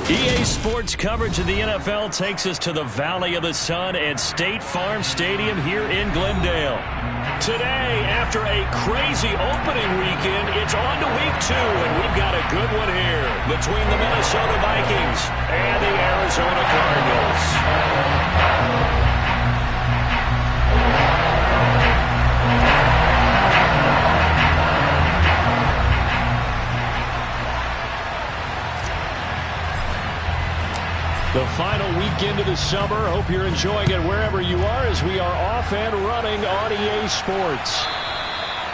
EA Sports coverage of the NFL takes us to the Valley of the Sun at State Farm Stadium here in Glendale. Today, after a crazy opening weekend, it's on to week 2, and we've got a good one here between the Minnesota Vikings and the Arizona Cardinals. The final weekend of the summer. Hope you're enjoying it wherever you are as we are off and running on EA Sports.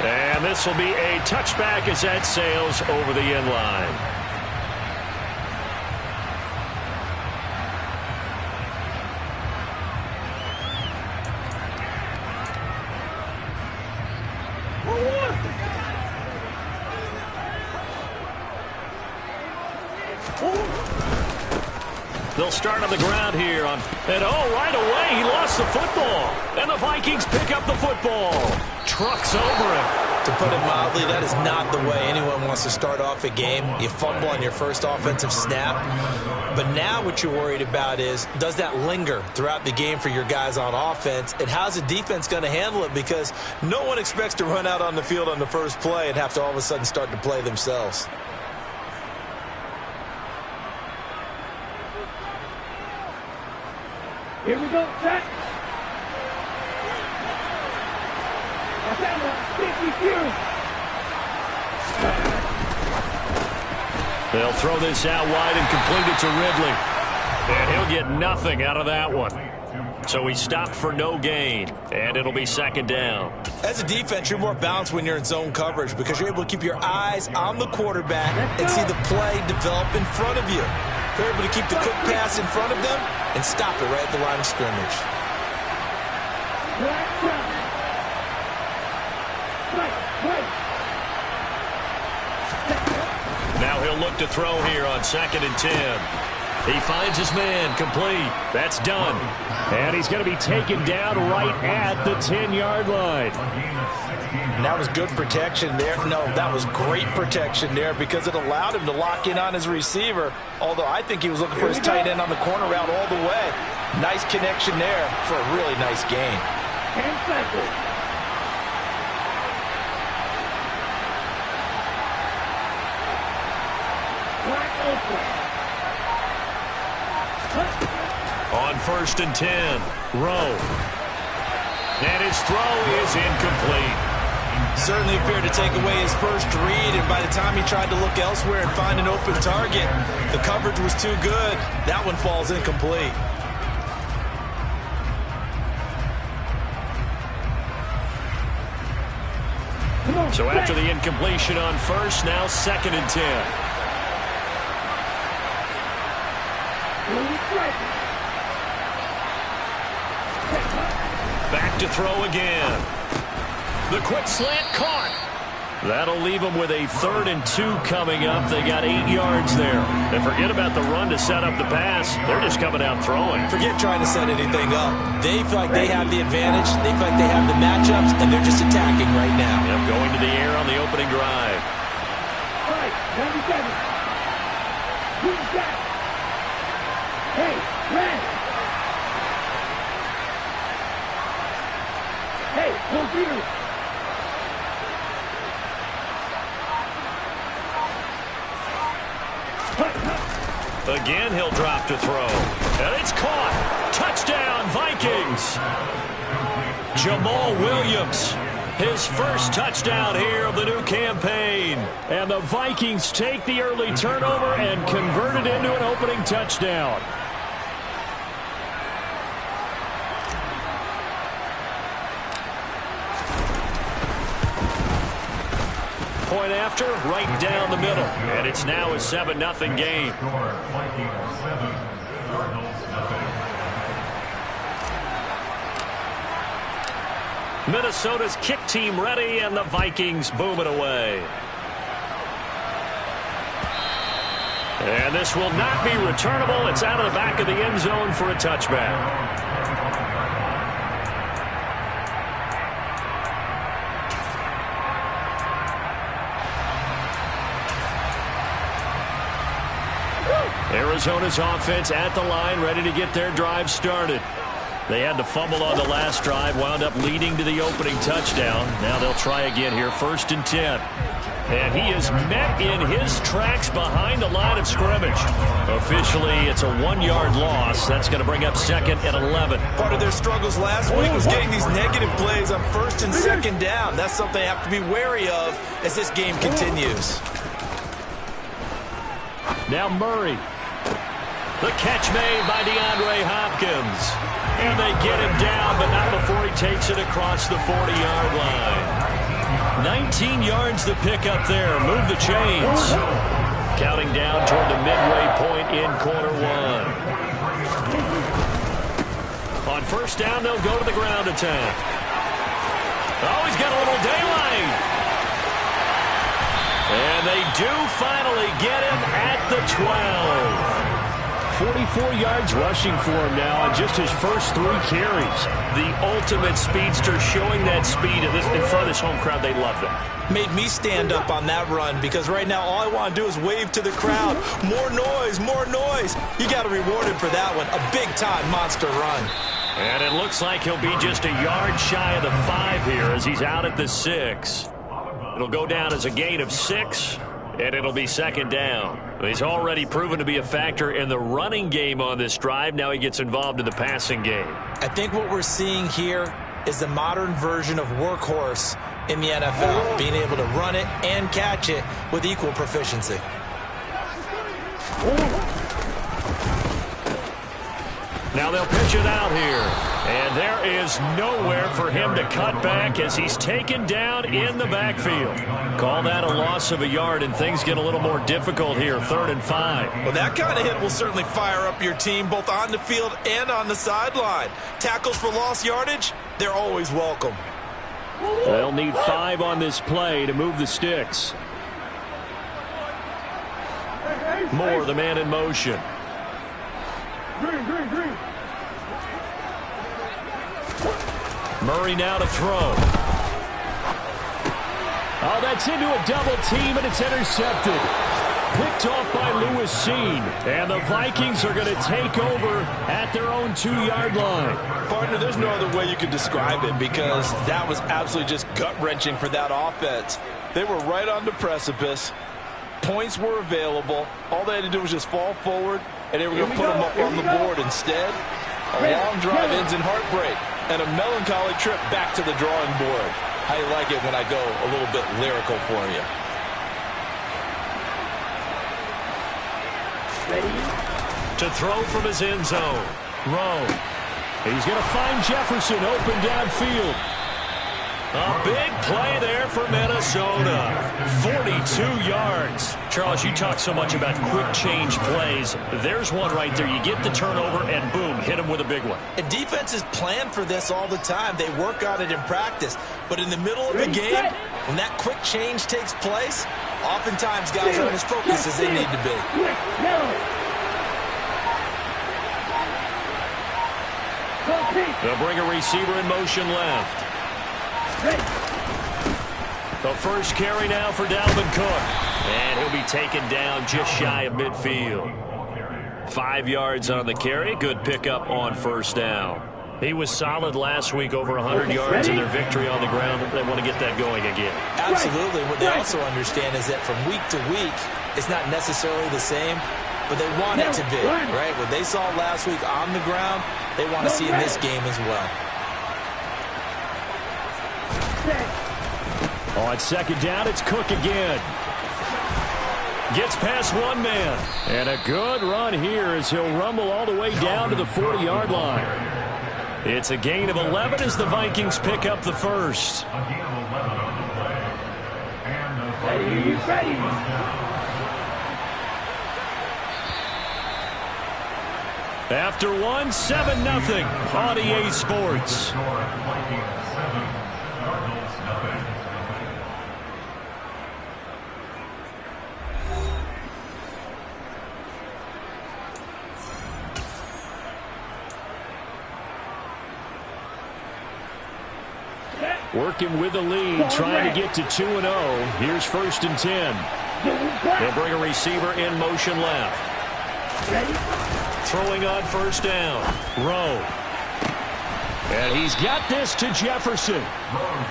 And this will be a touchback as that sails over the end line. They'll start on the ground here. Right away, he lost the football. And the Vikings pick up the football. Trucks over him. To put it mildly, that is not the way anyone wants to start off a game. You fumble on your first offensive snap. But now what you're worried about is, does that linger throughout the game for your guys on offense? And how's the defense going to handle it? Because no one expects to run out on the field on the first play and have to all of a sudden start to play themselves. Here we go, set. They'll throw this out wide and complete it to Ridley. And he'll get nothing out of that one. So he stopped for no gain, and it'll be second down. As a defense, you're more balanced when you're in zone coverage because you're able to keep your eyes on the quarterback and see the play develop in front of you. They're able to keep the quick pass in front of them and stop it right at the line of scrimmage. Now he'll look to throw here on 2nd and 10. He finds his man, complete. That's done. And he's going to be taken down right at the 10-yard line. And that was good protection there. No, that was great protection there because it allowed him to lock in on his receiver, although I think he was looking for his tight end on the corner route all the way. Nice connection there for a really nice gain. 10 seconds. On 1st and 10, Rowe. And his throw is incomplete. Certainly appeared to take away his first read, and by the time he tried to look elsewhere and find an open target, the coverage was too good. That one falls incomplete. So after the incompletion on 1st, now 2nd and 10. Back to throw again. The quick slant caught. That'll leave them with a 3rd and 2 coming up. They got 8 yards there. And forget about the run to set up the pass. They're just coming out throwing. Forget trying to set anything up. They feel like they have the advantage. They feel like they have the matchups, and they're just attacking right now. Yep, going to the air on the opening drive. Right, 97. Who's that? Hey, Red. Hey, go here. Again, he'll drop to throw. And it's caught. Touchdown, Vikings. Jamal Williams, his first touchdown here of the new campaign. And the Vikings take the early turnover and convert it into an opening touchdown. Point after, right down the middle. And it's now a 7-0 game. Minnesota's kick team ready, and the Vikings boom it away. And this will not be returnable. It's out of the back of the end zone for a touchback. Arizona's offense at the line, ready to get their drive started. They had the fumble on the last drive, wound up leading to the opening touchdown. Now they'll try again here, 1st and 10. And he is met in his tracks behind the line of scrimmage. Officially, it's a 1-yard loss. That's going to bring up 2nd and 11. Part of their struggles last week was getting these negative plays on 1st and 2nd down. That's something they have to be wary of as this game continues. Now Murray. The catch made by DeAndre Hopkins. And they get him down, but not before he takes it across the 40-yard line. 19 yards to pick up there. Move the chains. Counting down toward the midway point in quarter 1. On 1st down, they'll go to the ground attack. Oh, he's got a little daylight. And they do finally get him at the 12. 44 yards rushing for him now on just his first 3 carries. The ultimate speedster, showing that speed in front of this home crowd. They love them. Made me stand up on that run because right now all I want to do is wave to the crowd. More noise, more noise. You got to reward him for that one. A big-time monster run. And it looks like he'll be just a yard shy of the 5 here as he's out at the 6. It'll go down as a gain of 6. And it'll be 2nd down. He's already proven to be a factor in the running game on this drive. Now he gets involved in the passing game. I think what we're seeing here is the modern version of workhorse in the NFL, being able to run it and catch it with equal proficiency. Now they'll pitch it out here. And there is nowhere for him to cut back as he's taken down in the backfield. Call that a loss of a yard, and things get a little more difficult here, 3rd and 5. Well, that kind of hit will certainly fire up your team both on the field and on the sideline. Tackles for lost yardage, they're always welcome. They'll need 5 on this play to move the sticks. Moore, the man in motion. Green. Murray now to throw. Oh, that's into a double team, and it's intercepted. Picked off by Lewis Cine. And the Vikings are going to take over at their own 2-yard line. Partner, there's no other way you could describe it because that was absolutely just gut-wrenching for that offense. They were right on the precipice. Points were available. All they had to do was just fall forward, and they were going to put them up on the board. Instead, a long drive ends in heartbreak and a melancholy trip back to the drawing board. How you like it when I go a little bit lyrical for you? To throw from his end zone. Rowe. He's going to find Jefferson open downfield. A big play there for Minnesota. 42 yards. Charles, you talk so much about quick change plays. There's one right there. You get the turnover and boom, hit him with a big one. And defenses plan for this all the time. They work on it in practice. But in the middle of the game, when that quick change takes place, oftentimes guys aren't as focused as they need to be. They'll bring a receiver in motion left. The first carry now for Dalvin Cook. And he'll be taken down just shy of midfield. 5 yards on the carry. Good pickup on 1st down. He was solid last week, over 100 yards in their victory on the ground. They want to get that going again. Absolutely. What they also understand is that from week to week, it's not necessarily the same, but they want it to be, right? What they saw last week on the ground, they want to see in this game as well. On 2nd down, it's Cook again. Gets past one man. And a good run here as he'll rumble all the way down to the 40-yard line. It's a gain of 11 as the Vikings pick up the first. After one, 7-0 on EA Sports. Working with the lead, trying to get to 2-0. Here's 1st and 10. They'll bring a receiver in motion left. Ready? Throwing on first down. Rowe. And he's got this to Jefferson.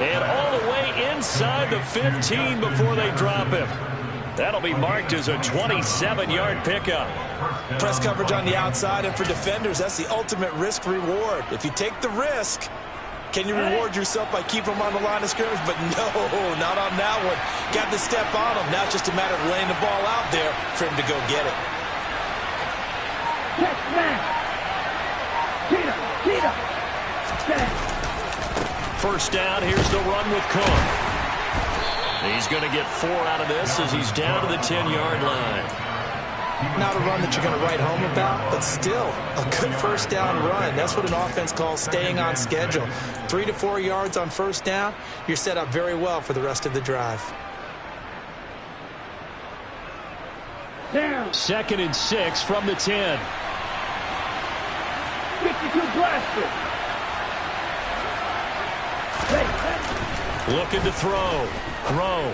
And all the way inside the 15 before they drop him. That'll be marked as a 27-yard pickup. Press coverage on the outside, and for defenders, that's the ultimate risk-reward. If you take the risk, can you reward yourself by keeping them on the line of scrimmage? But no, not on that one. Got the step on him. Now it's just a matter of laying the ball out there for him to go get it. Check man. Cheetah. First down, here's the run with Cook. He's going to get 4 out of this as he's down to the 10-yard line. Not a run that you're going to write home about, but still a good first down run. That's what an offense calls staying on schedule. 3 to 4 yards on first down, you're set up very well for the rest of the drive. Down. 2nd and 6 from the 10. 52 blaster. Looking to throw. Rowe.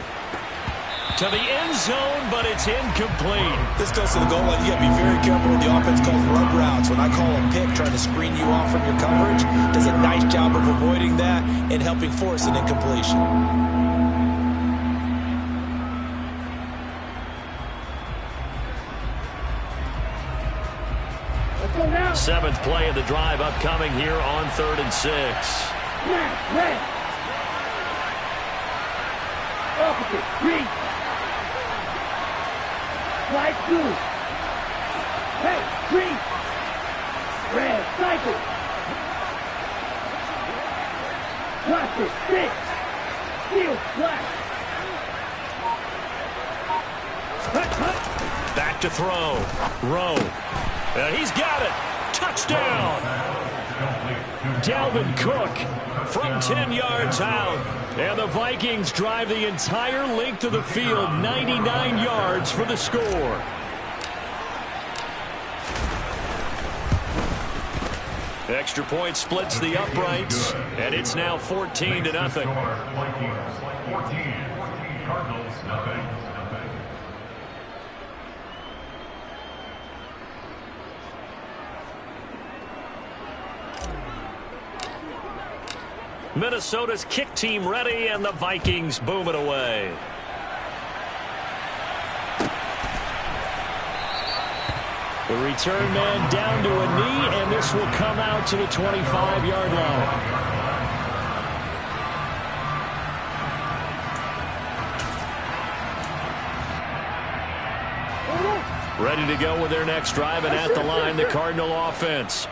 To the end zone, but it's incomplete. This goes to the goal line. You got to be very careful with the offense calls rub routes. When I call a pick, trying to screen you off from your coverage, does a nice job of avoiding that and helping force an incompletion. Let's go now. 7th play of the drive upcoming here on 3rd and 6. Red. Opposite. Green. Slide 2. Hey, green. Red. Cycle. Plastic. 6. Steel. Black. Cut. Back to throw. Rowe. He's got it. Touchdown. Dalvin Cook from 10 yards out. And the Vikings drive the entire length of the field, 99 yards for the score. Extra point splits the uprights, and it's now 14-0. Cardinals, nothing. Minnesota's kick team ready, and the Vikings boom it away. The return man down to a knee, and this will come out to the 25-yard line. Ready to go with their next drive, and at the line, the Cardinal offense.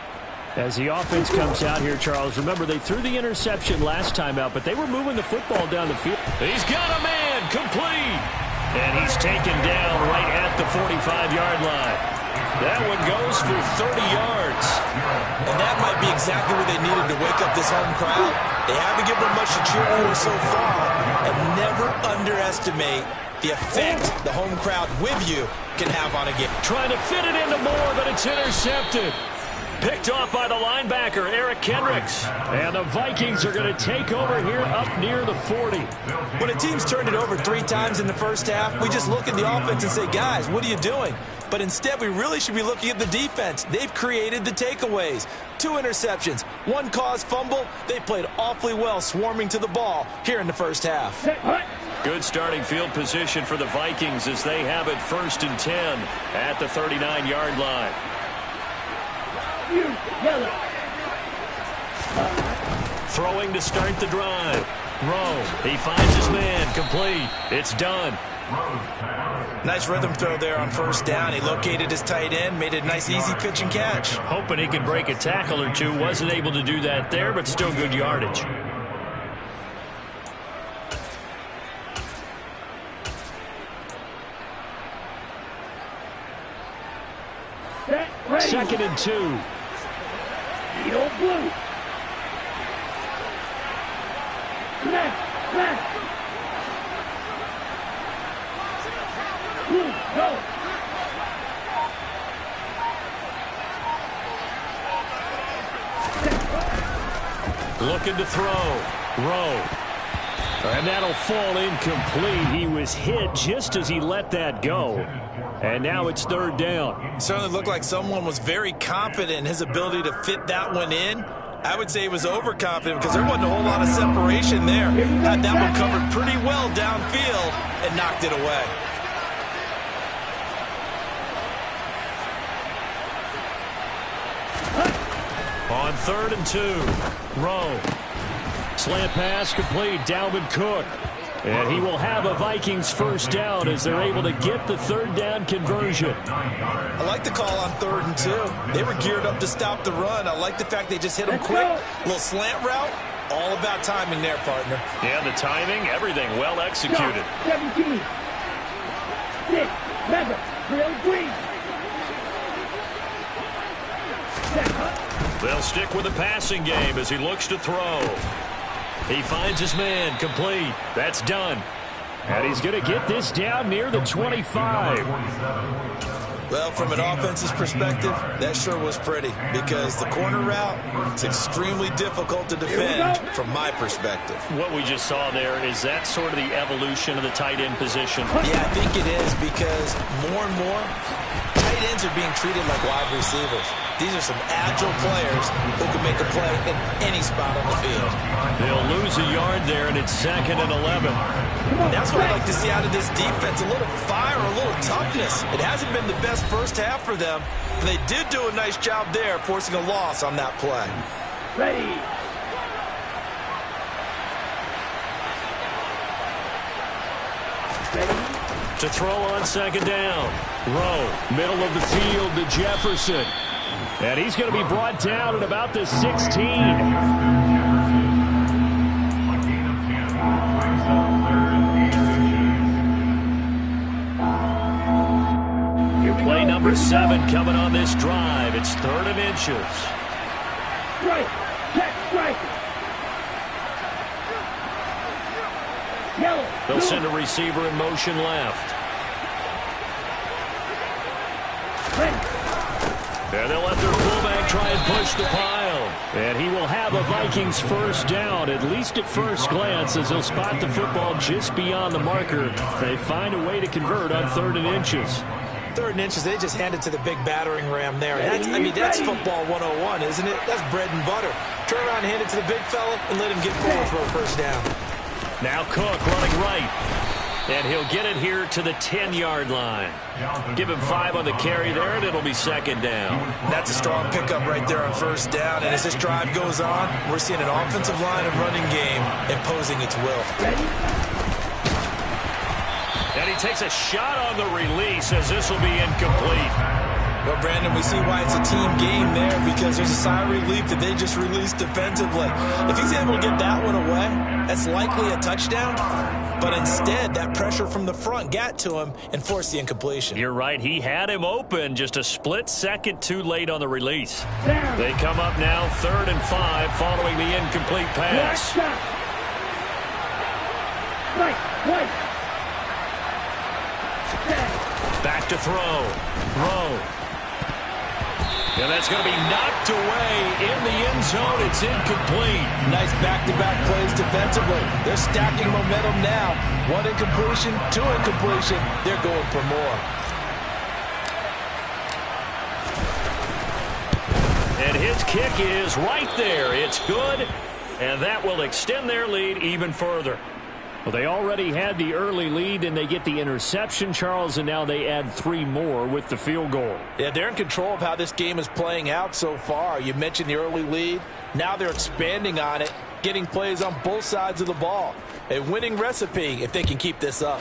As the offense comes out here, Charles, remember they threw the interception last time out, but they were moving the football down the field. He's got a man, complete. And he's taken down right at the 45-yard line. That one goes for 30 yards. And that might be exactly what they needed to wake up this home crowd. They haven't given them much to cheer for so far. And never underestimate the effect the home crowd with you can have on a game. Trying to fit it into Moore, but it's intercepted. Picked off by the linebacker, Eric Kendricks. And the Vikings are going to take over here up near the 40. When a team's turned it over 3 times in the first half, we just look at the offense and say, guys, what are you doing? But instead, we really should be looking at the defense. They've created the takeaways. 2 interceptions, 1 caused fumble. They played awfully well swarming to the ball here in the first half. Good starting field position for the Vikings as they have it 1st and 10 at the 39-yard line. Throwing to start the drive. Rowe, he finds his man, complete. It's done. Nice rhythm throw there on first down. He located his tight end, made a nice easy pitch and catch. Hoping he could break a tackle or two. Wasn't able to do that there, but still good yardage. Second and 2. Blue. Left. Blue, go. Looking to throw. Rowe. And that'll fall incomplete. He was hit just as he let that go. And now it's third down. It certainly looked like someone was very confident in his ability to fit that one in. I would say he was overconfident because there wasn't a whole lot of separation there. Had that one covered pretty well downfield and knocked it away. On 3rd and 2, Rowe. Slant pass complete, Dalvin Cook. And he will have a Vikings first down as they're able to get the third down conversion. I like the call on 3rd and 2. They were geared up to stop the run. I like the fact they just hit him quick. Little slant route. All about timing there, partner. Yeah, the timing, everything well executed. 17. 6. 7. Drill green. They'll stick with the passing game as he looks to throw. He finds his man, complete. That's done. And he's going to get this down near the 25. Well, from an offense's perspective, that sure was pretty because the corner route is extremely difficult to defend from my perspective. What we just saw there, is that sort of the evolution of the tight end position? Yeah, I think it is because more and more, tight ends are being treated like wide receivers. These are some agile players who can make a play in any spot on the field. They'll lose a yard there, and it's 2nd and 11. That's what I like to see out of this defense, a little fire, a little toughness. It hasn't been the best first half for them, and they did do a nice job there forcing a loss on that play. Ready. To throw on 2nd down. Rowe, middle of the field to Jefferson. And he's going to be brought down at about the 16. Play number 7 coming on this drive. It's 3rd and inches. Strike. Check strike. Yellow. They'll send a receiver in motion left. And they'll let their fullback try and push the pile. And he will have a Vikings first down, at least at first glance, as he'll spot the football just beyond the marker. They find a way to convert on 3rd and inches. 3rd and inches, they just hand it to the big battering ram there. That's football 101, isn't it? That's bread and butter. Turn around and hand it to the big fella and let him get forward for a first down. Now Cook running right. And he'll get it here to the 10-yard line. Give him 5 on the carry there, and it'll be 2nd down. That's a strong pickup right there on first down. And as this drive goes on, we're seeing an offensive line and running game imposing its will. And he takes a shot on the release as this will be incomplete. Well, Brandon, we see why it's a team game there because there's a sigh of relief that they just released defensively. If he's able to get that one away, that's likely a touchdown. But instead, that pressure from the front got to him and forced the incompletion. You're right. He had him open, just a split second too late on the release. They come up now 3rd and 5 following the incomplete pass. Back to throw. Rowe. And that's going to be knocked away in the end zone. It's incomplete. Nice back-to-back plays defensively. They're stacking momentum now. 1 incompletion, 2 incompletion. They're going for more. And his kick is right there. It's good, and that will extend their lead even further. Well, they already had the early lead, and they get the interception, Charles, and now they add 3 more with the field goal. Yeah, they're in control of how this game is playing out so far. You mentioned the early lead. Now they're expanding on it, getting plays on both sides of the ball. A winning recipe if they can keep this up.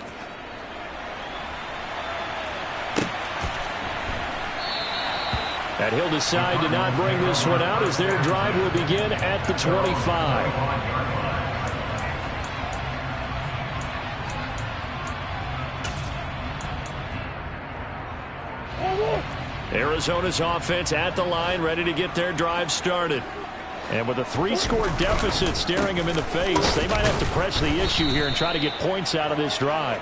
And he'll decide to not bring this one out as their drive will begin at the 25. Arizona's offense at the line, ready to get their drive started. And with a 3-score deficit staring him in the face, they might have to press the issue here and try to get points out of this drive.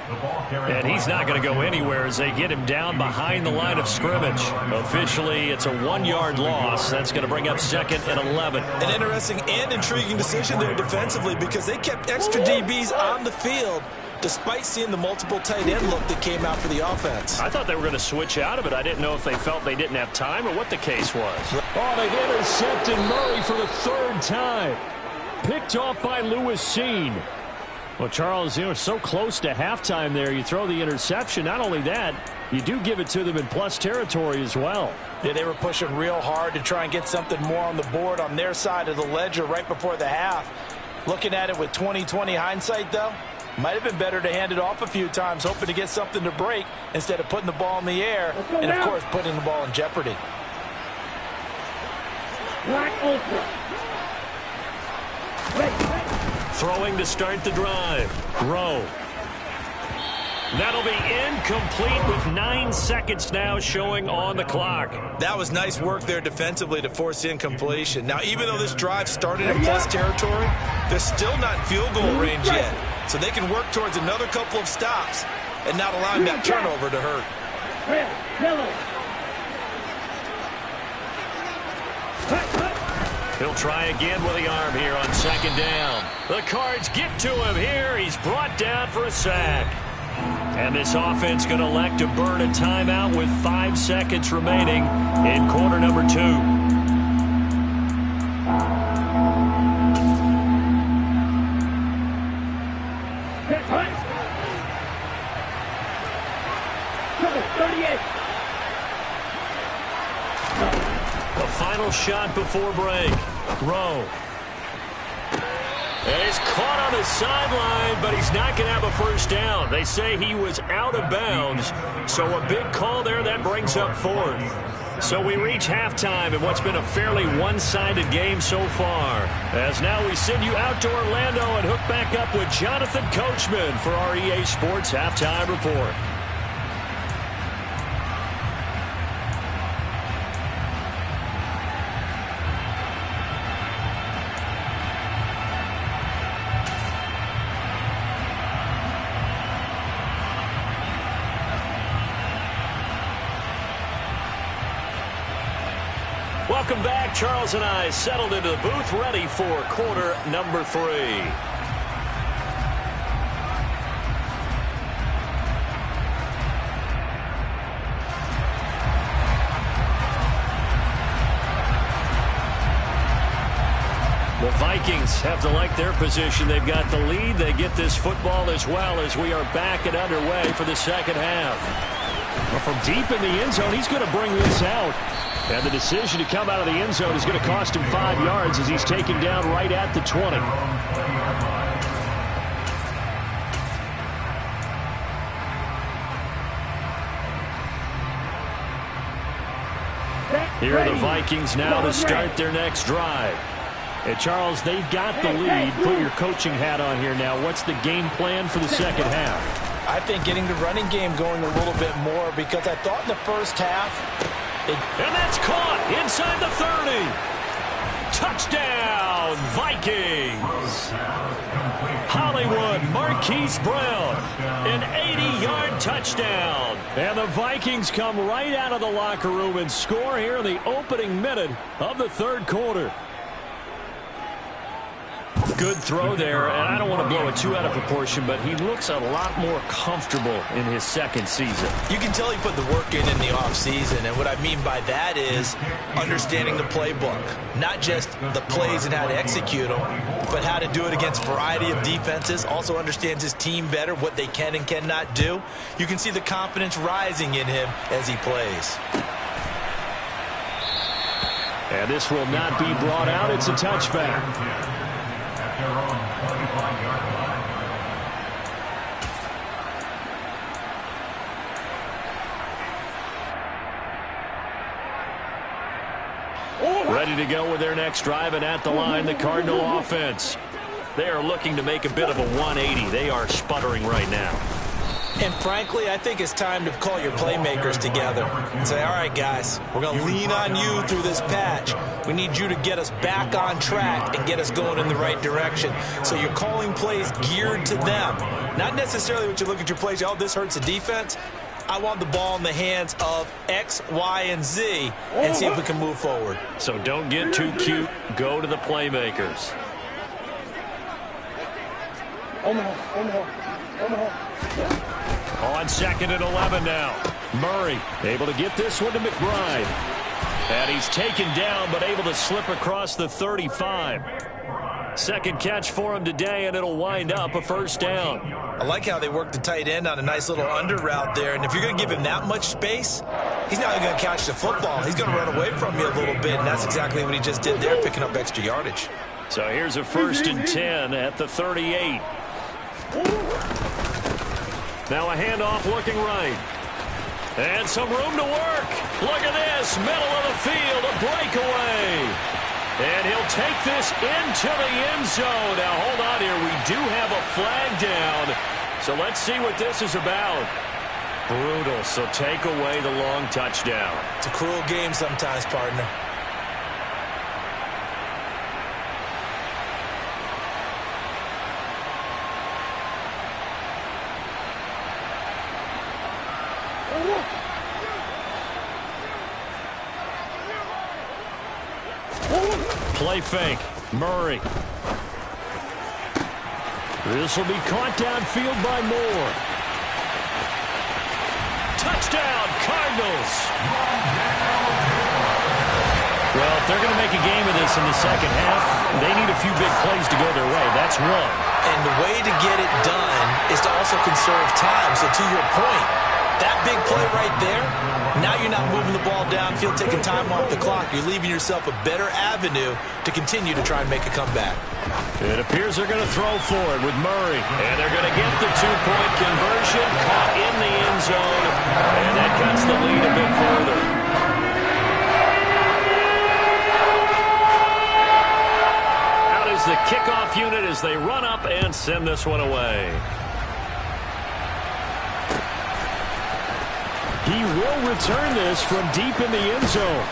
And he's not going to go anywhere as they get him down behind the line of scrimmage. Officially, it's a 1-yard loss. That's going to bring up 2nd and 11. An interesting and intriguing decision there defensively because they kept extra DBs on the field despite seeing the multiple tight end look that came out for the offense. I thought they were going to switch out of it. I didn't know if they felt they didn't have time or what the case was. Oh, they've intercepted Murray for the 3rd time. Picked off by Lewis Cine. Well, Charles, so close to halftime there. You throw the interception. Not only that, you do give it to them in plus territory as well. Yeah, they were pushing real hard to try and get something more on the board on their side of the ledger right before the half. Looking at it with 20/20 hindsight, though, might have been better to hand it off a few times, hoping to get something to break instead of putting the ball in the air and, of course, putting the ball in jeopardy. Black Ultra. Throwing to start the drive. Rowe. That'll be incomplete with 9 seconds now showing on the clock. That was nice work there defensively to force incompletion. Now, even though this drive started in plus territory, they're still not in field goal range yet. So they can work towards another couple of stops and not allowing that turnover to hurt. He'll try again with the arm here on 2nd down. The Cards get to him here. He's brought down for a sack. And this offense going to elect to burn a timeout with 5 seconds remaining in quarter number 2. The final shot before break. Rowe. And he's caught on the sideline, but he's not going to have a first down. They say he was out of bounds, so a big call there that brings up 4th. So we reach halftime in what's been a fairly one-sided game so far. As now we send you out to Orlando and hook back up with Jonathan Coachman for our EA Sports Halftime Report. Welcome back. Charles and I settled into the booth, ready for quarter number 3. The Vikings have to like their position. They've got the lead. They get this football as well as we are back and underway for the second half. Well, from deep in the end zone, he's going to bring this out. And the decision to come out of the end zone is going to cost him 5 yards as he's taken down right at the 20. Here are the Vikings now to start their next drive. And Charles, they've got the lead. Put your coaching hat on here now. What's the game plan for the second half? I think getting the running game going a little bit more because I thought in the first half and that's caught inside the 30. Touchdown, Vikings. Hollywood Marquise Brown, an 80-yard touchdown. And the Vikings come right out of the locker room and score here in the opening minute of the 3rd quarter. Good throw there, and I don't want to blow it too out of proportion, but he looks a lot more comfortable in his 2nd season. You can tell he put the work in the offseason, and what I mean by that is understanding the playbook. Not just the plays and how to execute them, but how to do it against a variety of defenses. Also understands his team better, what they can and cannot do. You can see the confidence rising in him as he plays. And this will not be brought out. It's a touchback. Ready to go with their next drive, and at the line, the Cardinal offense. They are looking to make a bit of a 180. They are sputtering right now. And frankly, I think it's time to call your playmakers together and say, all right, guys, we're going to lean on you through this patch. We need you to get us back on track and get us going in the right direction. So you're calling plays geared to them. Not necessarily what you look at your plays, oh, this hurts the defense. I want the ball in the hands of X, Y, and Z and see if we can move forward. So don't get too cute. Go to the playmakers. On 2nd and 11 now. Murray able to get this one to McBride. And he's taken down but able to slip across the 35. Second catch for him today, and it'll wind up a first down. I like how they work the tight end on a nice little under route there. And if you're going to give him that much space, he's not even going to catch the football. He's going to run away from you a little bit, and that's exactly what he just did there, picking up extra yardage. So here's a 1st and 10 at the 38. Now a handoff looking right. And some room to work. Look at this. Middle of the field, a breakaway. And he'll take this into the end zone. Now, hold on here. We do have a flag down. So let's see what this is about. Brutal. So take away the long touchdown. It's a cruel game sometimes, partner. Play fake. Murray. This will be caught downfield by Moore. Touchdown, Cardinals. Well, if they're going to make a game of this in the second half, they need a few big plays to go their way. That's one. And the way to get it done is to also conserve time. So to your point, that big play right there, now you're not moving the ball downfield, taking time off the clock. You're leaving yourself a better avenue to continue to try and make a comeback. It appears they're going to throw for it with Murray. And they're going to get the two-point conversion, caught in the end zone. And that cuts the lead a bit further. Out is the kickoff unit as they run up and send this one away. He will return this from deep in the end zone.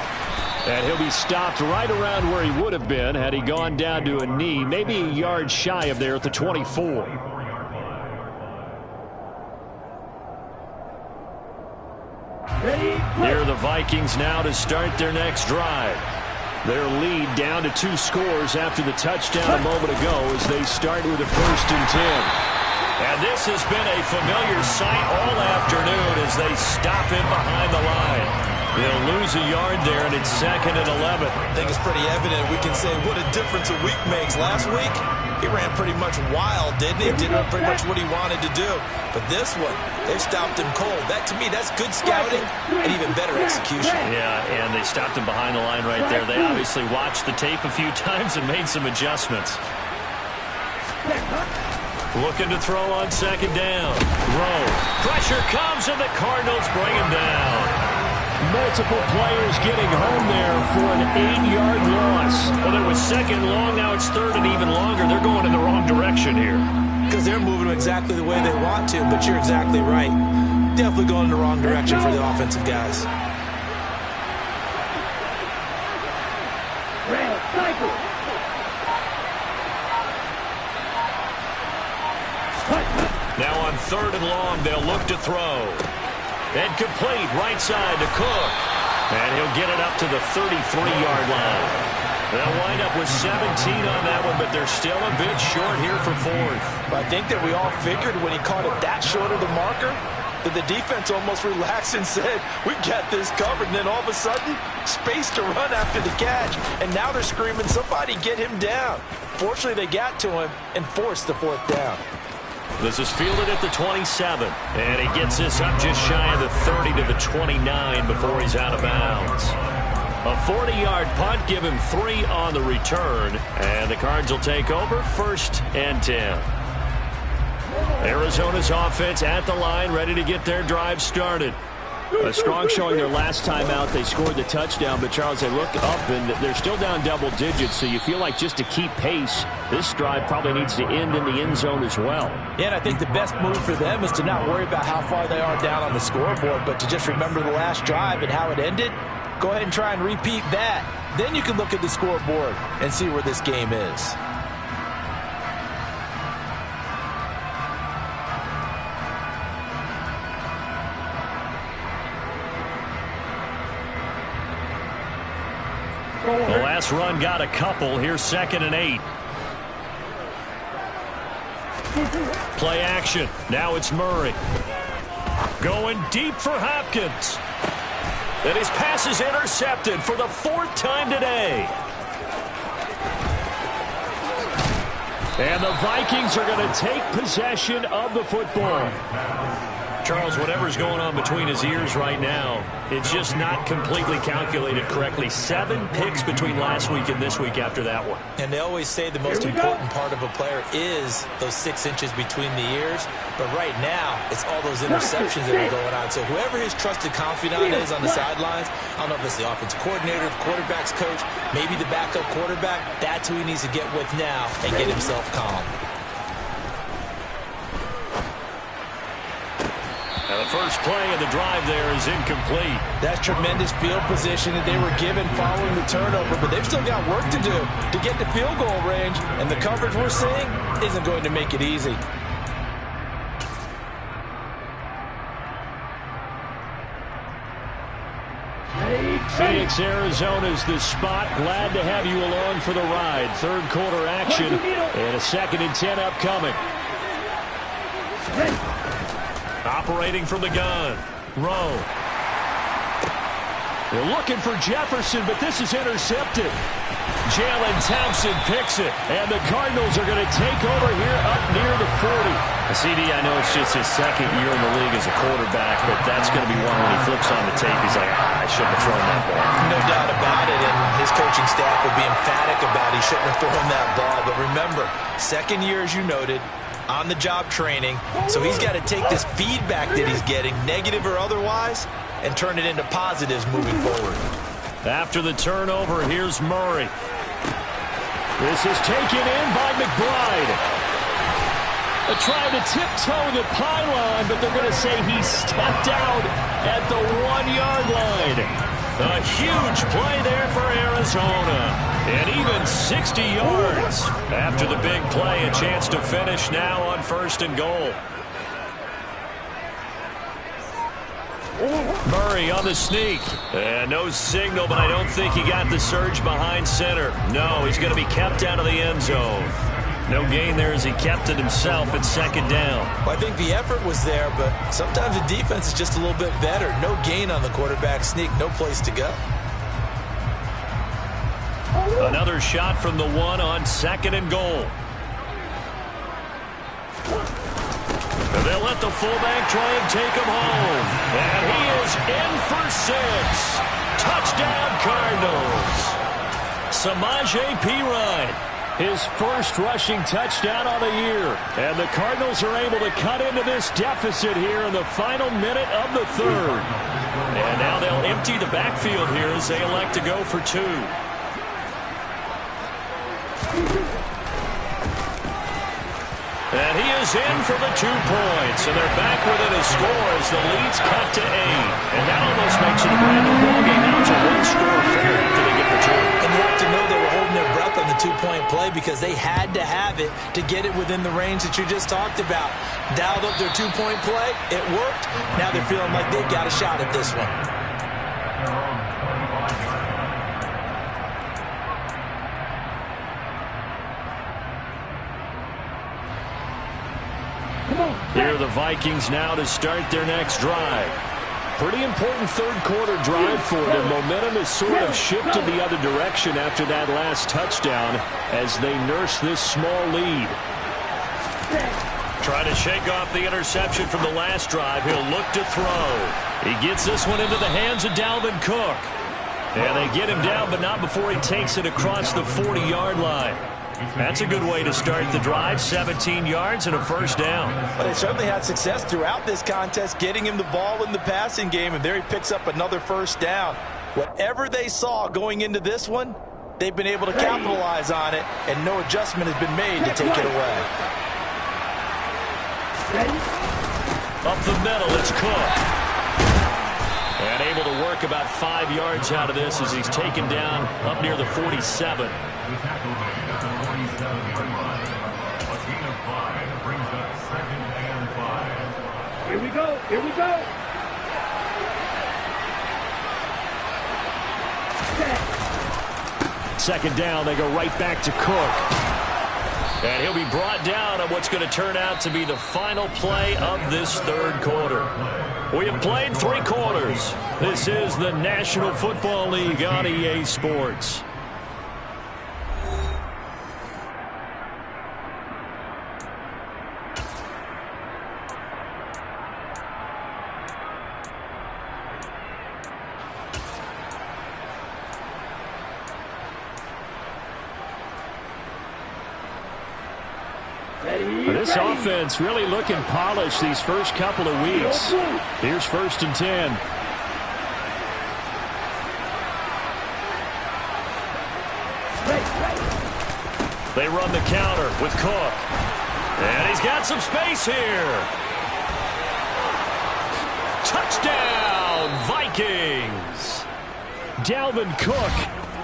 And he'll be stopped right around where he would have been had he gone down to a knee, maybe a yard shy of there at the 24. Here are the Vikings now to start their next drive. Their lead down to 2 scores after the touchdown a moment ago as they start with a 1st and 10. And this has been a familiar sight all afternoon as they stop him behind the line. They'll lose a yard there, and it's 2nd and 11. I think it's pretty evident. We can say what a difference a week makes. Last week, he ran pretty much wild, didn't he? Did pretty much what he wanted to do. But this one, they stopped him cold. That, to me, that's good scouting and even better execution. Yeah, and they stopped him behind the line right there. They obviously watched the tape a few times and made some adjustments. Looking to throw on 2nd down. Rowe. Pressure comes, and the Cardinals bring him down. Multiple players getting home there for an 8-yard loss. Well, it was 2nd long, now it's 3rd and even longer. They're going in the wrong direction here. Because they're moving exactly the way they want to, but you're exactly right. Definitely going in the wrong direction for the offensive guys. Now on 3rd and long, they'll look to throw. And complete right side to Cook. And he'll get it up to the 33-yard line. They'll wind up with 17 on that one, but they're still a bit short here for 4th. I think that we all figured when he caught it that short of the marker that the defense almost relaxed and said, we got this covered. And then all of a sudden, space to run after the catch. And now they're screaming, somebody get him down. Fortunately, they got to him and forced the 4th down. This is fielded at the 27, and he gets this up just shy of the 30 to the 29 before he's out of bounds. A 40-yard punt, give him 3 on the return, and the Cards will take over 1st and 10. Arizona's offense at the line, ready to get their drive started. A strong showing their last time out. They scored the touchdown, but Charles, they look up and they're still down double digits, so you feel like just to keep pace, this drive probably needs to end in the end zone as well. Yeah, and I think the best move for them is to not worry about how far they are down on the scoreboard, but to just remember the last drive and how it ended. Go ahead and try and repeat that. Then you can look at the scoreboard and see where this game is. The last run got a couple. Here's 2nd and 8. Play action. Now it's Murray. Going deep for Hopkins. And his pass is intercepted for the 4th time today. And the Vikings are going to take possession of the football. Charles, whatever's going on between his ears right now, it's just not completely calculated correctly. 7 picks between last week and this week after that one. And they always say the most important part of a player is those 6 inches between the ears. But right now, it's all those interceptions that are going on. So whoever his trusted confidant is on the sidelines, I don't know if it's the offensive coordinator, the quarterback's coach, maybe the backup quarterback, that's who he needs to get with now and get himself calm. Now the first play of the drive there is incomplete. That's tremendous field position that they were given following the turnover, but they've still got work to do to get to field goal range, and the coverage we're seeing isn't going to make it easy. Phoenix, Arizona's the spot. Glad to have you along for the ride. 3rd quarter action and a 2nd and 10 upcoming. Operating from the gun. Rowe. They're looking for Jefferson, but this is intercepted. Jalen Thompson picks it, and the Cardinals are going to take over here up near the 40. CD, I know it's just his 2nd year in the league as a quarterback, but that's going to be one when he flips on the tape. He's like, I shouldn't have thrown that ball. No doubt about it, and his coaching staff will be emphatic about he shouldn't have thrown that ball. But remember, 2nd year, as you noted, on-the-job training, so he's got to take this feedback that he's getting, negative or otherwise, and turn it into positives moving forward. After the turnover, here's Murray. This is taken in by McBride. They're trying to tiptoe the pylon, but they're going to say he stepped out at the 1-yard line. A huge play there for Arizona. And even 60 yards. After the big play, a chance to finish now on 1st and goal. Murray on the sneak. And no signal, but I don't think he got the surge behind center. No, he's going to be kept out of the end zone. No gain there as he kept it himself at 2nd down. Well, I think the effort was there, but sometimes the defense is just a little bit better. No gain on the quarterback sneak, no place to go. Another shot from the 1 on 2nd and goal. And they'll let the fullback try and take him home. And he is in for 6. Touchdown, Cardinals. Samaje Perine, his first rushing touchdown on the year. And the Cardinals are able to cut into this deficit here in the final minute of the 3rd. And now they'll empty the backfield here as they elect to go for 2. And he is in for the 2 points. And they're back within a score as the lead's cut to 8. And that almost makes it a brand new ballgame. Now it's a 1-score affair after they get the 2. And you have to know they were holding their breath on the 2-point play because they had to have it to get it within the range that you just talked about. Dialed up their 2-point play. It worked. Now they're feeling like they've got a shot at this one. Here are the Vikings now to start their next drive. Pretty important 3rd quarter drive for them. Momentum has sort of shifted the other direction after that last touchdown as they nurse this small lead. Trying to shake off the interception from the last drive. He'll look to throw. He gets this one into the hands of Dalvin Cook. And they get him down, but not before he takes it across the 40-yard line. That's a good way to start the drive. 17 yards and a first down. But they certainly had success throughout this contest, getting him the ball in the passing game, and there he picks up another first down. Whatever they saw going into this one, they've been able to capitalize on it, and no adjustment has been made to take it away. Up the middle, it's Cook. And able to work about 5 yards out of this as he's taken down up near the 47. Here we go. Here we go. Second down, they go right back to Cook. And he'll be brought down on what's going to turn out to be the final play of this third quarter. We have played 3 quarters. This is the National Football League on EA Sports. This offense really looking polished these first couple of weeks. Here's 1st and 10. They run the counter with Cook. And he's got some space here. Touchdown, Vikings. Dalvin Cook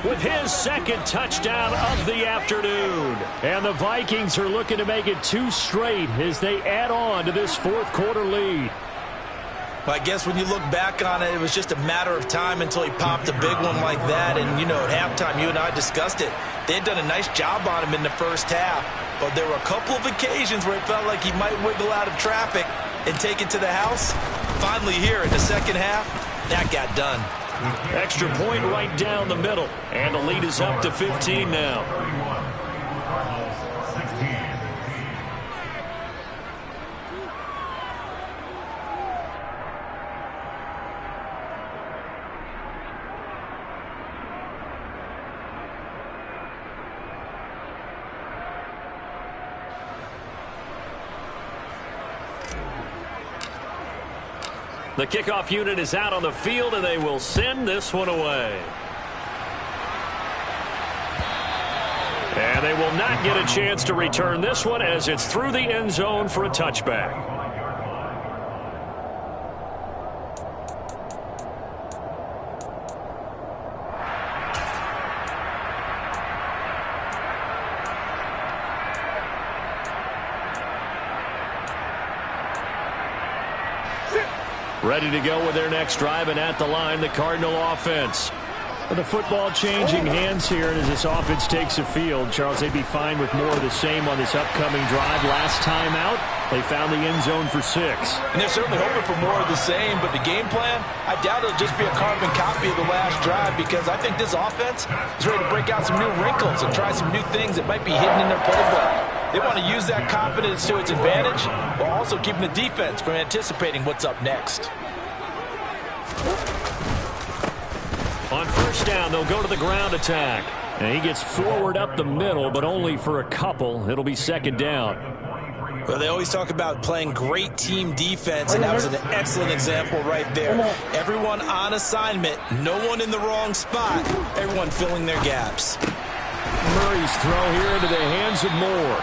with his 2nd touchdown of the afternoon. And the Vikings are looking to make it 2 straight as they add on to this 4th quarter lead. Well, I guess when you look back on it, it was just a matter of time until he popped a big one like that. And, you know, at halftime, you and I discussed it. They had done a nice job on him in the first half. But there were a couple of occasions where it felt like he might wiggle out of traffic and take it to the house. Finally here in the second half, that got done. Extra point right down the middle. And the lead is up to 15 now. The kickoff unit is out on the field, and they will send this one away. And they will not get a chance to return this one as it's through the end zone for a touchback. Ready to go with their next drive, and at the line, the Cardinal offense. The football changing hands here, and as this offense takes the field, Charles, they'd be fine with more of the same on this upcoming drive. Last time out, they found the end zone for 6. And they're certainly hoping for more of the same, but the game plan, I doubt it'll just be a carbon copy of the last drive, because I think this offense is ready to break out some new wrinkles and try some new things that might be hidden in their playbook. They want to use that confidence to its advantage, while also keeping the defense from anticipating what's up next. On first down, they'll go to the ground attack. And he gets forward up the middle, but only for a couple. It'll be second down. Well, they always talk about playing great team defense, and that was an excellent example right there. Everyone on assignment, no one in the wrong spot, everyone filling their gaps. Murray's throw here into the hands of Moore.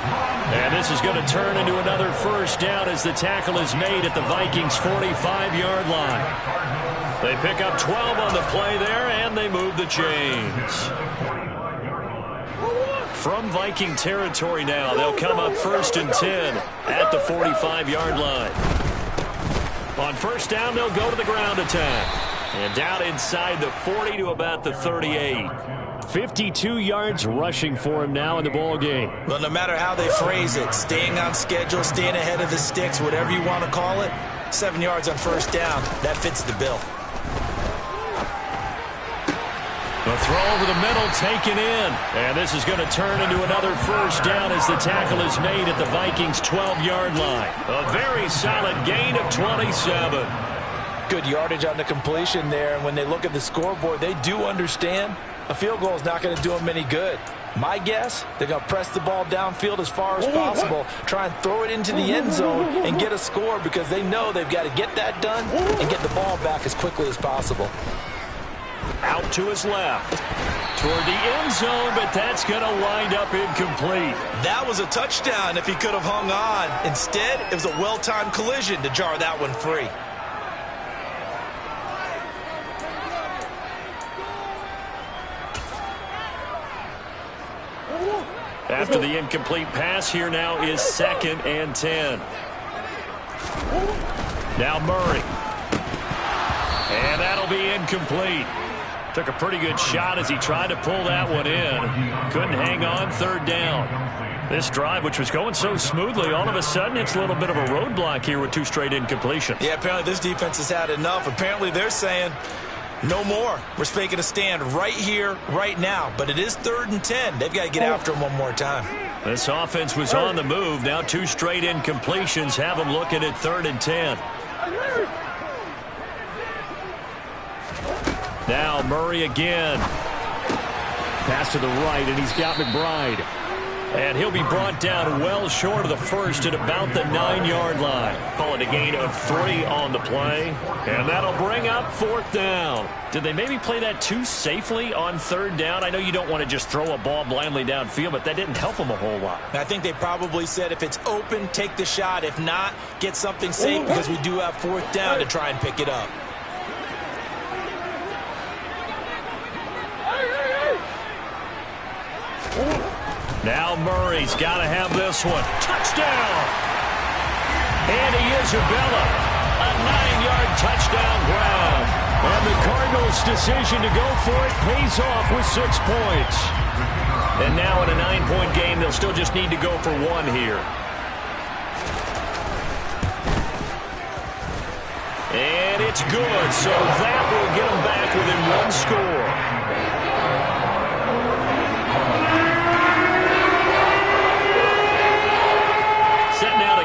And this is going to turn into another first down as the tackle is made at the Vikings' 45-yard line. They pick up 12 on the play there, and they move the chains. From Viking territory now, they'll come up 1st and 10 at the 45-yard line. On first down, they'll go to the ground attack. And down inside the 40 to about the 38. 52 yards rushing for him now in the ball game. Well, no matter how they phrase it, staying on schedule, staying ahead of the sticks, whatever you want to call it, 7 yards on first down, that fits the bill. The throw over the middle taken in. And this is going to turn into another first down as the tackle is made at the Vikings' 12-yard line. A very solid gain of 27. Good yardage on the completion there. And when they look at the scoreboard, they do understand a field goal is not going to do them any good. My guess, they're going to press the ball downfield as far as possible, try and throw it into the end zone and get a score because they know they've got to get that done and get the ball back as quickly as possible. Out to his left. Toward the end zone, but that's going to wind up incomplete. That was a touchdown if he could have hung on. Instead, it was a well-timed collision to jar that one free. After the incomplete pass, here now is 2nd and 10. Now Murray. And that'll be incomplete. Took a pretty good shot as he tried to pull that one in. Couldn't hang on, 3rd down. This drive, which was going so smoothly, all of a sudden it's a little bit of a roadblock here with 2 straight incompletions. Yeah, apparently this defense has had enough. Apparently they're saying, no more. We're making a stand right here, right now. But it is 3rd and 10. They've got to get after him one more time. This offense was on the move. Now 2 straight incompletions have them looking at 3rd and 10. Now Murray again. Pass to the right, and he's got McBride. And he'll be brought down well short of the first at about the 9-yard line. Call it a gain of 3 on the play. And that'll bring up 4th down. Did they maybe play that too safely on 3rd down? I know you don't want to just throw a ball blindly downfield, but that didn't help them a whole lot. I think they probably said if it's open, take the shot. If not, get something safe because we do have 4th down to try and pick it up. Now Murray's got to have this one. Touchdown! Andy Isabella, a 9-yard touchdown grab. And the Cardinals' decision to go for it pays off with 6 points. And now in a 9-point game, they'll still just need to go for 1 here. And it's good, so that will get them back within 1 score.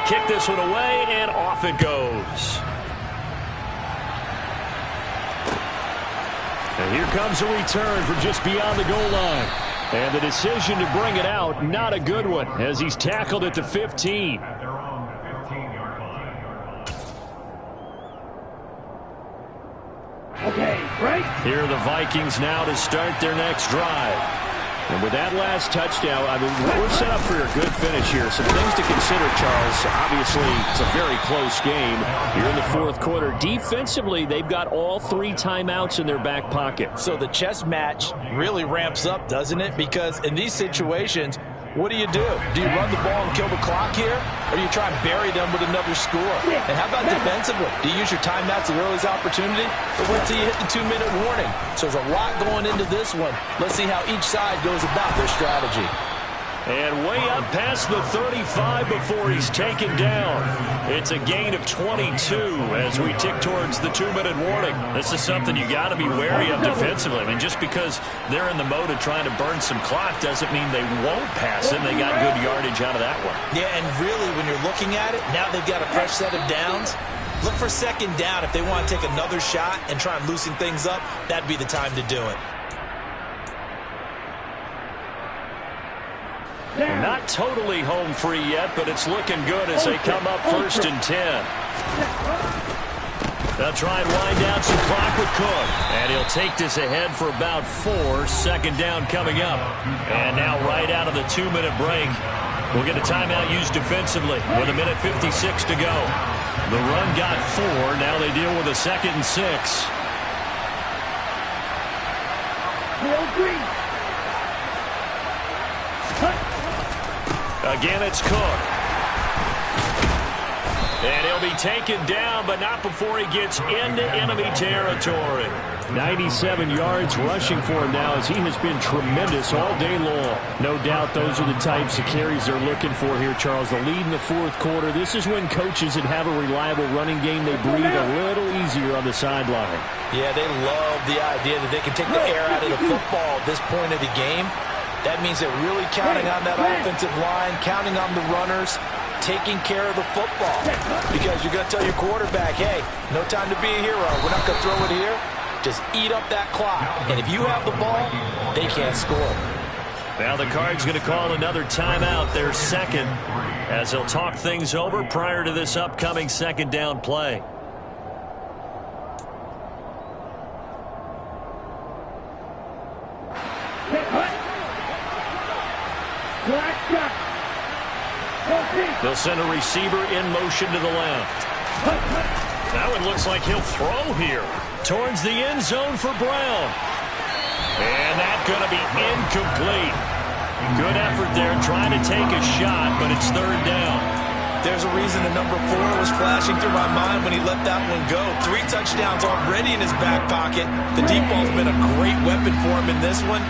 Kick this one away, and off it goes. And here comes a return from just beyond the goal line. And the decision to bring it out, not a good one, as he's tackled at the 15. At their own 15-yard line. Okay, break. Here are the Vikings now to start their next drive. And with that last touchdown, I mean, we're set up for a good finish here. Some things to consider, Charles. Obviously, it's a very close game. You're in the 4th quarter. Defensively, they've got all 3 timeouts in their back pocket. So the chess match really ramps up, doesn't it? Because in these situations, what do? Do you run the ball and kill the clock here? Or do you try and bury them with another score? And how about defensively? Do you use your timeouts at the earliest opportunity? Or wait till you hit the 2-minute warning? So there's a lot going into this one. Let's see how each side goes about their strategy. And way up past the 35 before he's taken down. It's a gain of 22 as we tick towards the 2-minute warning. This is something you got to be wary of defensively. I mean, just because they're in the mode of trying to burn some clock doesn't mean they won't pass it. They got good yardage out of that one. Yeah, and really, when you're looking at it, now they've got a fresh set of downs. Look for 2nd down. If they want to take another shot and try and loosen things up, that'd be the time to do it. Not totally home free yet, but it's looking good as they come up 1st and 10. They'll try and wind down some clock with Cook. And he'll take this ahead for about 4. 2nd down coming up. And now right out of the 2-minute break, we'll get a timeout used defensively with 1:56 to go. The run got 4. Now they deal with a 2nd and 6. Again, it's Cook. And he'll be taken down, but not before he gets into enemy territory. 97 yards rushing for him now as he has been tremendous all day long. No doubt those are the types of carries they're looking for here, Charles. The lead in the 4th quarter. This is when coaches that have a reliable running game, they breathe a little easier on the sideline. Yeah, they love the idea that they can take the air out of the football at this point of the game. That means they're really counting on that offensive line, counting on the runners, taking care of the football. Because you're going to tell your quarterback, hey, no time to be a hero. We're not going to throw it here. Just eat up that clock. And if you have the ball, they can't score. Now the Cards going to call another timeout, their second, as they'll talk things over prior to this upcoming second down play. They'll send a receiver in motion to the left. That one looks like he'll throw here towards the end zone for Brown. And that's going to be incomplete. Good effort there trying to take a shot, but it's third down. There's a reason the number 4 was flashing through my mind when he let that one go. 3 touchdowns already in his back pocket. The deep ball's been a great weapon for him in this one.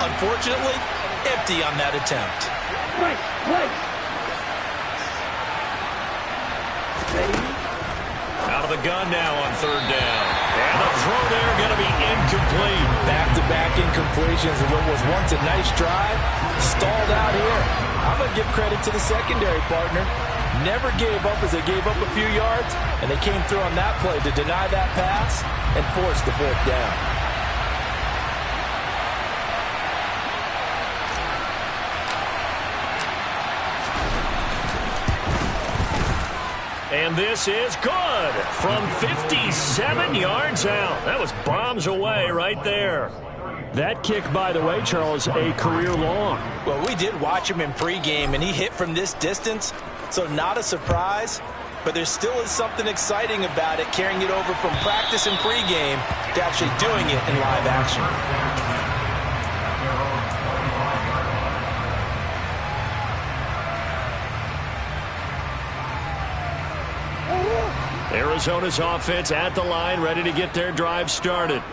Unfortunately, empty on that attempt. Right. Out of the gun now on third down. And the throw there going to be incomplete. Back-to-back incompletions of what was once a nice drive. Stalled out here. I'm going to give credit to the secondary partner. Never gave up as they gave up a few yards, and they came through on that play to deny that pass and force the fourth down. And this is good from 57 yards out. That was bombs away right there. That kick, by the way, Charles, a career long. Well, we did watch him in pregame, and he hit from this distance, so not a surprise. But there still is something exciting about it, carrying it over from practice and pregame to actually doing it in live action. Arizona's offense at the line, ready to get their drive started.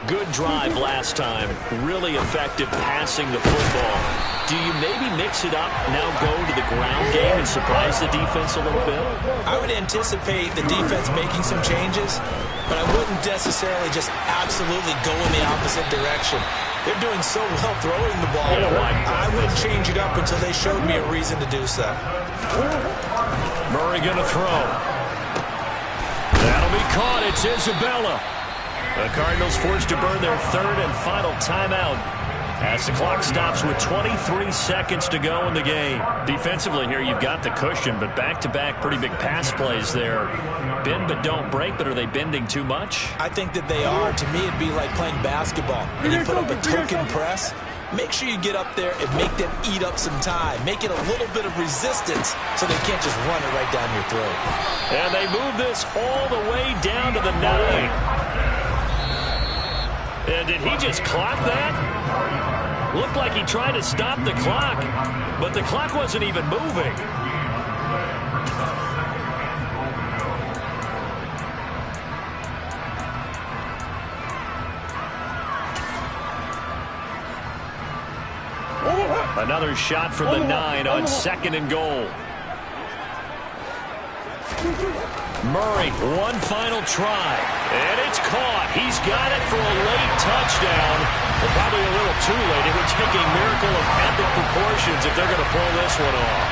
Good drive last time. Really effective passing the football. Do you maybe mix it up, now go to the ground game and surprise the defense a little bit? I would anticipate the defense making some changes, but I wouldn't necessarily just absolutely go in the opposite direction. They're doing so well throwing the ball. I wouldn't change it up until they showed me a reason to do so. Murray going to throw. That'll be caught. It's Isabella. The Cardinals forced to burn their third and final timeout as the clock stops with 23 seconds to go in the game. Defensively here, you've got the cushion, but back-to-back pretty big pass plays there. Bend but don't break, but are they bending too much? I think that they are. To me, it'd be like playing basketball. And you put up a token press. Make sure you get up there and make them eat up some time. Make it a little bit of resistance so they can't just run it right down your throat. And they move this all the way down to the 9. And did he just clock that? Looked like he tried to stop the clock, but the clock wasn't even moving. Another shot for the 9 on second and goal. Murray, one final try. And it's caught. He's got it for a late touchdown. But probably a little too late. It would take a miracle of epic proportions if they're going to pull this one off.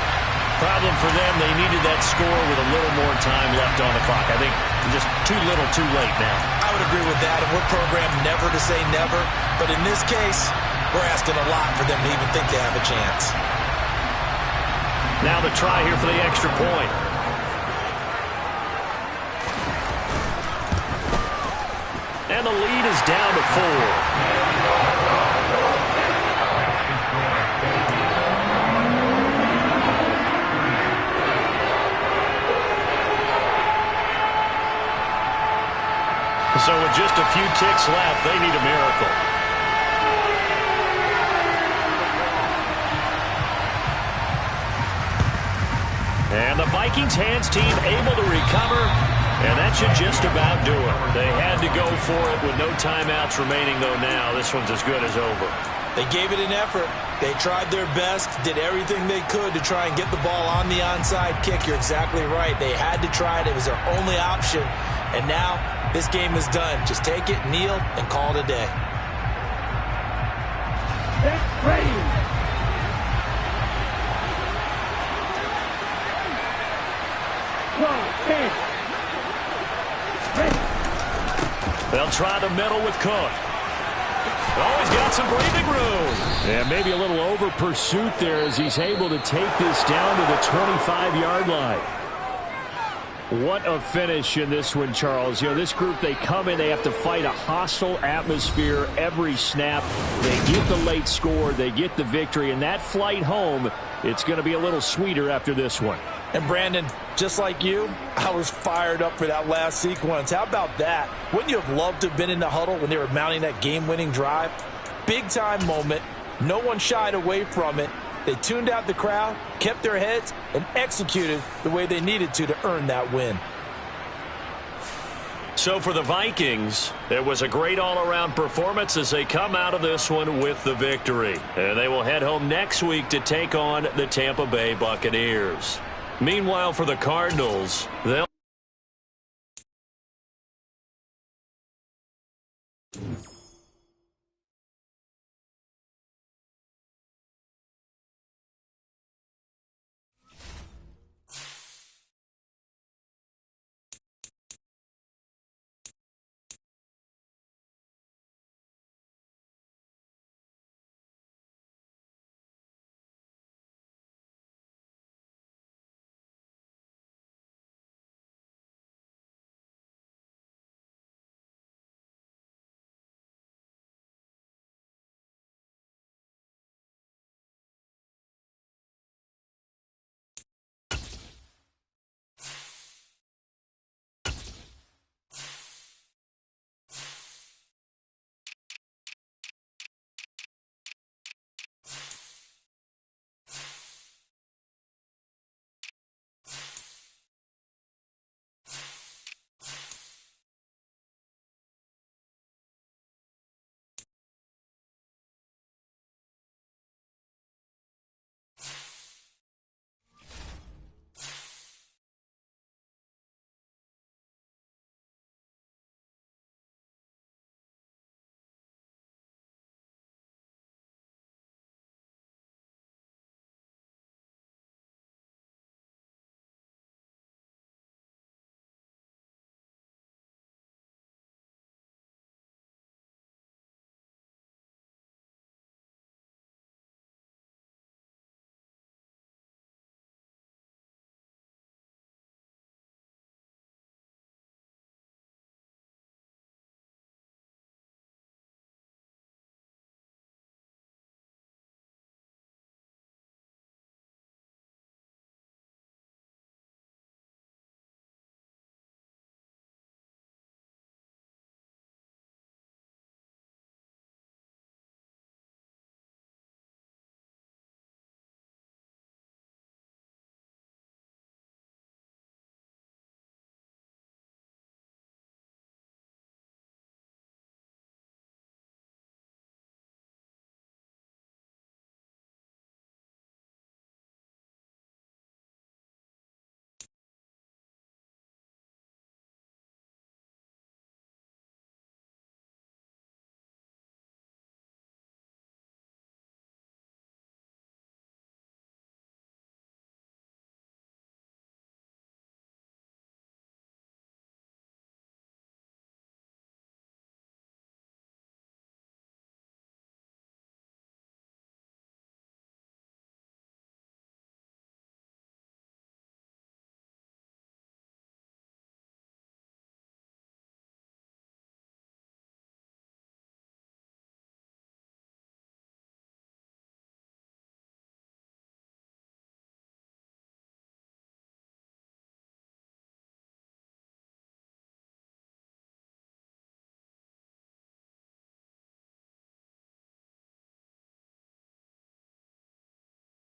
Problem for them, they needed that score with a little more time left on the clock. I think just too little too late now. I would agree with that, and we're programmed never to say never. But in this case, we're asking a lot for them to even think they have a chance. Now the try here for the extra point. And the lead is down to 4. So with just a few ticks left, they need a miracle. And the Vikings hands team able to recover, and that should just about do it. They had to go for it with no timeouts remaining, though now this one's as good as over. They gave it an effort. They tried their best, did everything they could to try and get the ball on the onside kick. You're exactly right. They had to try it. It was their only option. And now this game is done. Just take it, kneel, and call it a day. That's ready. They'll try the middle with Cook. Oh, he's got some breathing room. And maybe a little over pursuit there as he's able to take this down to the 25-yard line. What a finish in this one, Charles. You know, this group, they come in, they have to fight a hostile atmosphere every snap. They get the late score, they get the victory, and that flight home, it's going to be a little sweeter after this one. And Brandon, just like you, I was fired up for that last sequence. How about that? Wouldn't you have loved to have been in the huddle when they were mounting that game-winning drive? Big-time moment. No one shied away from it. They tuned out the crowd, kept their heads, and executed the way they needed to earn that win. So for the Vikings, it was a great all-around performance as they come out of this one with the victory. And they will head home next week to take on the Tampa Bay Buccaneers. Meanwhile, for the Cardinals, they'll